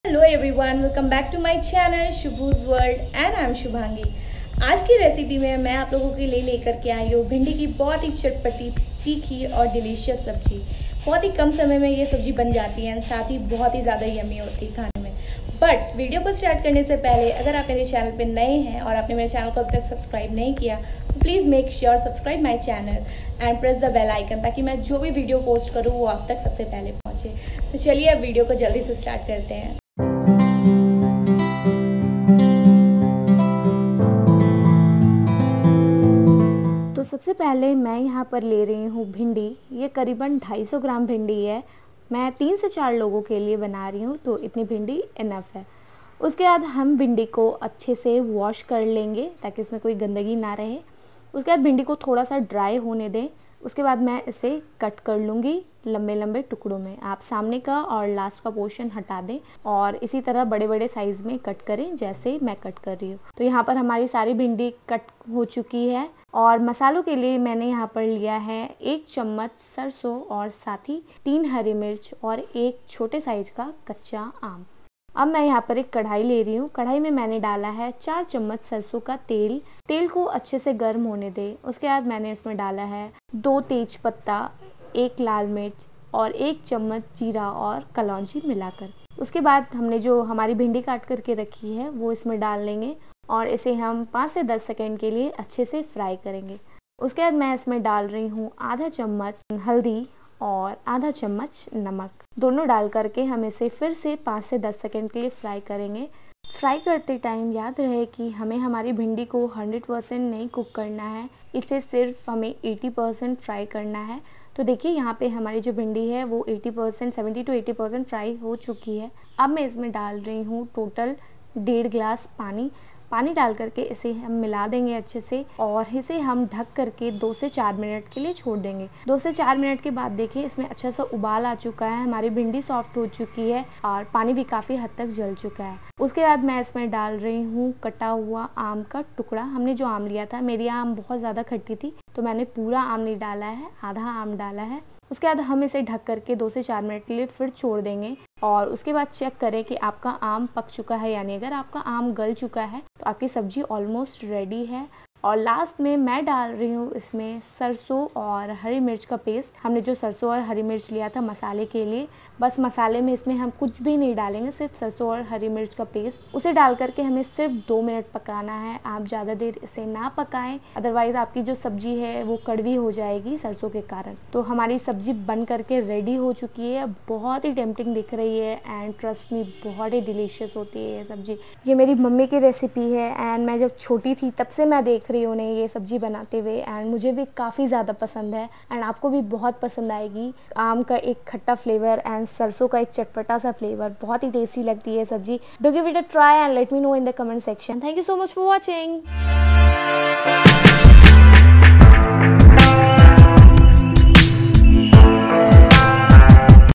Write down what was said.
Hello everyone, welcome back to my channel Shubu's world and I am Shubhangi. आज की recipe में मैं आप लोगों के लिए लेकर के आई हूँ भिंडी की बहुत ही चटपटी, तीखी और डिलीशियस सब्जी। बहुत ही कम समय में ये सब्जी बन जाती है और साथ ही बहुत ही ज़्यादा यम्मी होती है खाने में। बट वीडियो को स्टार्ट करने से पहले अगर आप मेरे चैनल पर नए हैं और आपने मेरे चैनल को अब तक सब्सक्राइब नहीं किया तो please make sure subscribe my channel and press the bell icon, ताकि मैं जो भी वीडियो पोस्ट करूँ वो आप तक सबसे पहले पहुँचे। तो चलिए अब वीडियो को जल्दी से स्टार्ट करते हैं। तो सबसे पहले मैं यहाँ पर ले रही हूँ भिंडी। ये करीबन 250 ग्राम भिंडी है। मैं 3 से 4 लोगों के लिए बना रही हूँ, तो इतनी भिंडी इनफ है। उसके बाद हम भिंडी को अच्छे से वॉश कर लेंगे ताकि इसमें कोई गंदगी ना रहे। उसके बाद भिंडी को थोड़ा सा ड्राई होने दें। उसके बाद मैं इसे कट कर लूँगी लंबे लंबे टुकड़ों में। आप सामने का और लास्ट का पोर्शन हटा दें और इसी तरह बड़े बड़े साइज़ में कट करें जैसे मैं कट कर रही हूँ। तो यहाँ पर हमारी सारी भिंडी कट हो चुकी है। और मसालों के लिए मैंने यहाँ पर लिया है 1 चम्मच सरसों और साथ ही 3 हरी मिर्च और 1 छोटे साइज का कच्चा आम। अब मैं यहाँ पर एक कढ़ाई ले रही हूँ। कढ़ाई में मैंने डाला है 4 चम्मच सरसों का तेल। तेल को अच्छे से गर्म होने दें। उसके बाद मैंने इसमें डाला है 2 तेज पत्ता, 1 लाल मिर्च और 1 चम्मच जीरा और कलौंजी मिलाकर। उसके बाद हमने जो हमारी भिंडी काट करके रखी है वो इसमें डाल लेंगे और इसे हम 5 से 10 सेकंड के लिए अच्छे से फ्राई करेंगे। उसके बाद मैं इसमें डाल रही हूँ आधा चम्मच हल्दी और आधा चम्मच नमक। दोनों डाल करके हम इसे फिर से 5 से 10 सेकंड के लिए फ्राई करेंगे। फ्राई करते टाइम याद रहे कि हमें हमारी भिंडी को 100% नहीं कुक करना है, इसे सिर्फ हमें 80% फ्राई करना है। तो देखिए यहाँ पे हमारी जो भिंडी है वो 80% 70 to 80% फ्राई हो चुकी है। अब मैं इसमें डाल रही हूँ टोटल 1.5 गिलास पानी डाल करके इसे हम मिला देंगे अच्छे से और इसे हम ढक करके 2 से 4 मिनट के लिए छोड़ देंगे। 2 से 4 मिनट के बाद देखिए इसमें अच्छा सा उबाल आ चुका है, हमारी भिंडी सॉफ्ट हो चुकी है और पानी भी काफ़ी हद तक जल चुका है। उसके बाद मैं इसमें डाल रही हूँ कटा हुआ आम का टुकड़ा। हमने जो आम लिया था, मेरी आम बहुत ज़्यादा खट्टी थी तो मैंने पूरा आम नहीं डाला है, आधा आम डाला है। उसके बाद हम इसे ढक करके 2 से 4 मिनट के लिए फिर छोड़ देंगे और उसके बाद चेक करें कि आपका आम पक चुका है यानी अगर आपका आम गल चुका है तो आपकी सब्जी ऑलमोस्ट रेडी है। और लास्ट में मैं डाल रही हूँ इसमें सरसों और हरी मिर्च का पेस्ट। हमने जो सरसों और हरी मिर्च लिया था मसाले के लिए, बस मसाले में इसमें हम कुछ भी नहीं डालेंगे, सिर्फ सरसों और हरी मिर्च का पेस्ट। उसे डाल करके हमें सिर्फ 2 मिनट पकाना है। आप ज़्यादा देर इसे ना पकाएं, अदरवाइज़ आपकी जो सब्जी है वो कड़वी हो जाएगी सरसों के कारण। तो हमारी सब्जी बन करके रेडी हो चुकी है। बहुत ही टेम्पटिंग दिख रही है एंड ट्रस्ट मी बहुत ही डिलीशियस होती है ये सब्जी। ये मेरी मम्मी की रेसिपी है एंड मैं जब छोटी थी तब से मैं देख रही हूँ उन्हें ये सब्जी बनाते हुए एंड मुझे भी काफ़ी ज़्यादा पसंद है एंड आपको भी बहुत पसंद आएगी। आम का एक खट्टा फ्लेवर एंड सरसों का एक चटपटा सा फ्लेवर, बहुत ही टेस्टी लगती है सब्जी। Do give it a try and let me know in the comment section. Thank you so much for watching.